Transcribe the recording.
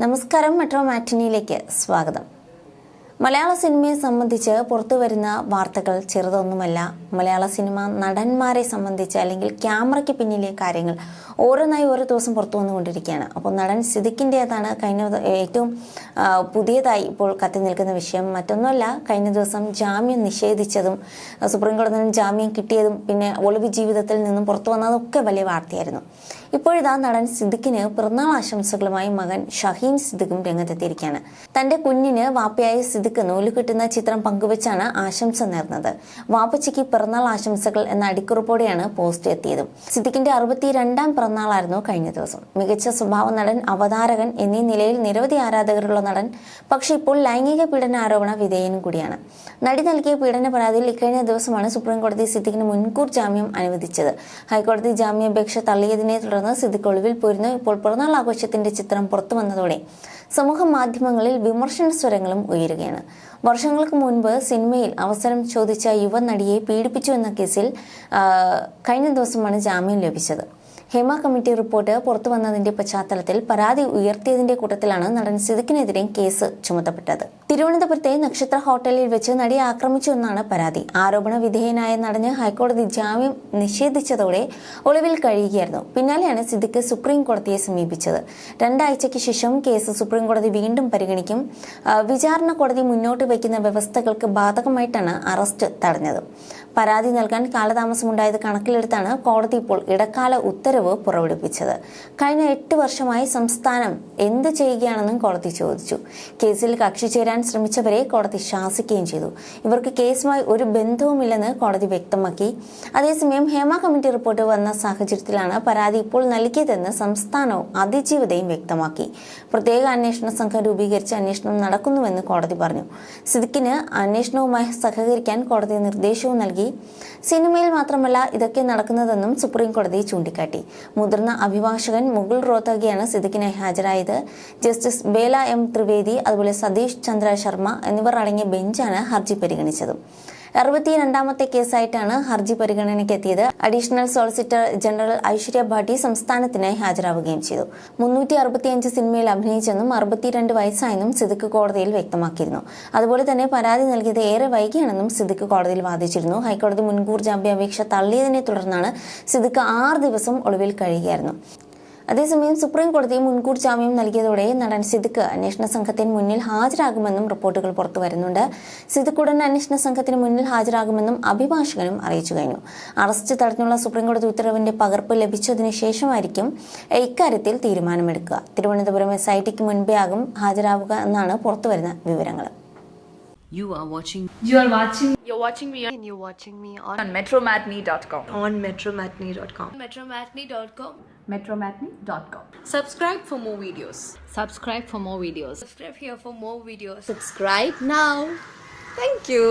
നമസ്കാരം, മെട്രോ മാറ്റിനിയിലേക്ക് സ്വാഗതം. മലയാള സിനിമയെ സംബന്ധിച്ച് പുറത്തുവരുന്ന വാർത്തകൾ ചെറുതൊന്നുമല്ല. മലയാള സിനിമ നടന്മാരെ സംബന്ധിച്ച് അല്ലെങ്കിൽ ക്യാമറയ്ക്ക് പിന്നിലെ കാര്യങ്ങൾ ഓരോന്നായി ഓരോ ദിവസം പുറത്തു വന്നുകൊണ്ടിരിക്കുകയാണ്. അപ്പോൾ നടൻ സിദ്ദിഖിൻ്റേതാണ് ഏറ്റവും പുതിയതായി ഇപ്പോൾ കത്തി നിൽക്കുന്ന വിഷയം. മറ്റൊന്നുമല്ല, കഴിഞ്ഞ ദിവസം ജാമ്യം നിഷേധിച്ചതും സുപ്രീം കോടതിയിൽ നിന്നും ജാമ്യം കിട്ടിയതും പിന്നെ ഒളിവ് ജീവിതത്തിൽ നിന്നും പുറത്തു വന്നതൊക്കെ വലിയ വാർത്തയായിരുന്നു. ഇപ്പോഴിതാ നടൻ സിദ്ദിഖിന് പിറന്നാൾ ആശംസകളുമായി മകൻ ഷഹീൻ സിദ്ദിഖും രംഗത്തെത്തിയിരിക്കുകയാണ്. തന്റെ കുഞ്ഞിന് വാപ്പയായ സിദ്ദിഖ് നൂല് കിട്ടുന്ന ചിത്രം പങ്കുവച്ചാണ് ആശംസ നേർന്നത്. വാപ്പച്ചിക്ക് പിറന്നാൾ ആശംസകൾ എന്ന അടിക്കുറിപ്പോടെയാണ് പോസ്റ്റ് എത്തിയതും. സിദ്ദിഖിന്റെ 62ാം പിറന്നാളായിരുന്നു കഴിഞ്ഞ ദിവസം. മികച്ച സ്വഭാവ നടൻ, അവതാരകൻ എന്നീ നിലയിൽ നിരവധി ആരാധകരുള്ള നടൻ, പക്ഷെ ഇപ്പോൾ ലൈംഗിക പീഡന ആരോപണ വിധേയനും കൂടിയാണ്. നടി നൽകിയ പീഡന പരാതിയിൽ ഇക്കഴിഞ്ഞ ദിവസമാണ് സുപ്രീം കോടതി സിദ്ദിഖിന് മുൻകൂർ ജാമ്യം അനുവദിച്ചത്. ഹൈക്കോടതി ജാമ്യാപേക്ഷ തള്ളിയതിനെ തുടർന്ന് സിദ്ദിഖ് ഒളിവിൽ പോയിരുന്നു. ഇപ്പോൾ പിറന്നാൾ ആഘോഷത്തിന്റെ ചിത്രം പുറത്തു വന്നതോടെ സമൂഹ മാധ്യമങ്ങളിൽ വിമർശന സ്വരങ്ങളും ഉയരുകയാണ്. വർഷങ്ങൾക്ക് മുൻപ് സിനിമയിൽ അവസരം ചോദിച്ച യുവനടിയെ പീഡിപ്പിച്ചു എന്ന കേസിൽ കഴിഞ്ഞ ദിവസമാണ് ജാമ്യം ലഭിച്ചത്. ഹേമ കമ്മിറ്റി റിപ്പോർട്ട് പുറത്തു വന്നതിന്റെ പശ്ചാത്തലത്തിൽ പരാതി ഉയർത്തിയതിന്റെ കൂട്ടത്തിലാണ് നടൻ സിദ്ദിഖിനെതിരെ കേസ് ചുമത്തപ്പെട്ടത്. തിരുവനന്തപുരത്തെ നക്ഷത്ര ഹോട്ടലിൽ വെച്ച് നടിയെ ആക്രമിച്ചു എന്നാണ് പരാതി. ആരോപണ വിധേയനായ നടന് ഹൈക്കോടതി ജാമ്യം നിഷേധിച്ചതോടെ ഒളിവിൽ കഴിയുകയായിരുന്നു. പിന്നാലെയാണ് സിദ്ദിഖ് സുപ്രീം കോടതിയെ സമീപിച്ചത്. 2 ആഴ്ചയ്ക്ക് ശേഷം കേസ് സുപ്രീം കോടതി വീണ്ടും പരിഗണിക്കും. വിചാരണ കോടതി മുന്നോട്ട് വയ്ക്കുന്ന വ്യവസ്ഥകൾക്ക് ബാധകമായിട്ടാണ് അറസ്റ്റ് തടഞ്ഞത്. പരാതി നൽകാൻ കാലതാമസമുണ്ടായത് കണക്കിലെടുത്താണ് കോടതി ഇപ്പോൾ ഇടക്കാല ഉത്തരവ് പുറപ്പെടുവിച്ചത്. കഴിഞ്ഞ 8 വർഷമായി സംസ്ഥാനം എന്ത് ചെയ്യുകയാണെന്നും കോടതി ചോദിച്ചു. കേസിൽ കക്ഷി ചേരാൻ ശ്രമിച്ചവരെ കോടതി ശാസിക്കുകയും ചെയ്തു. ഇവർക്ക് കേസുമായി ഒരു ബന്ധവുമില്ലെന്ന് കോടതി വ്യക്തമാക്കി. അതേസമയം ഹേമ കമ്മിറ്റി റിപ്പോർട്ട് വന്ന സാഹചര്യത്തിലാണ് പരാതി ഇപ്പോൾ നൽകിയതെന്ന് സംസ്ഥാനവും അതിജീവിതയും വ്യക്തമാക്കി. പ്രത്യേക അന്വേഷണ സംഘം രൂപീകരിച്ച് അന്വേഷണം നടക്കുന്നുവെന്ന് കോടതി പറഞ്ഞു. സിദ്ദിഖിന് അന്വേഷണവുമായി സഹകരിക്കാൻ കോടതി നിർദ്ദേശവും നൽകി. സിനിമയിൽ മാത്രമല്ല ഇതൊക്കെ നടക്കുന്നതെന്നും സുപ്രീം കോടതി ചൂണ്ടിക്കാട്ടി. മുതിർന്ന അഭിഭാഷകൻ മുകുൾ റോത്തഗിയാണ് സിദ്ദിഖിനായി ഹാജരായത്. ജസ്റ്റിസ് ബേല എം ത്രിവേദി, അതുപോലെ സതീഷ് ചന്ദ്ര ശർമ്മ എന്നിവർ അടങ്ങിയ ബെഞ്ചാണ് ഹർജി പരിഗണിച്ചത്. 62ാമത്തെ കേസായിട്ടാണ് ഹർജി പരിഗണനയ്ക്ക് എത്തിയത്. Additional solicitor general Aishwarya Bhati സംസ്ഥാനത്തിനായി ഹാജരാവുകയും ചെയ്തു. 365 സിനിമയിൽ അഭിനയിച്ചെന്നും 62 വയസ്സായെന്നും സിദ്ദിഖ് കോടതിയിൽ വ്യക്തമാക്കിയിരുന്നു. അതുപോലെ തന്നെ പരാതി നൽകിയത് ഏറെ വൈകിയാണെന്നും സിദ്ദിഖ് കോടതിയിൽ വാദിച്ചിരുന്നു. ഹൈക്കോടതി മുൻകൂർ ജാമ്യാപേക്ഷ തള്ളിയതിനെ തുടർന്നാണ് സിദ്ദിഖ് 6 ദിവസം ഒളിവിൽ കഴിയുകയായിരുന്നു. അതേസമയം സുപ്രീം കോടതി മുൻകൂർ ജാമ്യം നൽകിയതോടെ നടൻ സിദ്ദിഖ് അന്വേഷണ സംഘത്തിന് മുന്നിൽ ഹാജരാകുമെന്നും റിപ്പോർട്ടുകൾ പുറത്തു വരുന്നുണ്ട്. സിദ്ദിഖ് ഉടൻ അന്വേഷണ സംഘത്തിന് മുന്നിൽ ഹാജരാകുമെന്നും അഭിഭാഷകനും അറിയിച്ചു കഴിഞ്ഞു. അറസ്റ്റ് തടഞ്ഞുള്ള സുപ്രീം കോടതി ഉത്തരവിന്റെ പകർപ്പ് ലഭിച്ചതിനു ശേഷമായിരിക്കും ഇക്കാര്യത്തിൽ തീരുമാനമെടുക്കുക. തിരുവനന്തപുരം SITക്ക് മുൻപേ ആകും ഹാജരാവുക എന്നാണ് പുറത്തുവരുന്ന വിവരങ്ങൾ. You're watching me on metromatney.com. metromatney.com. metromatney.com. Subscribe for more videos. Subscribe for more videos. Subscribe here for more videos. Subscribe now. Thank you.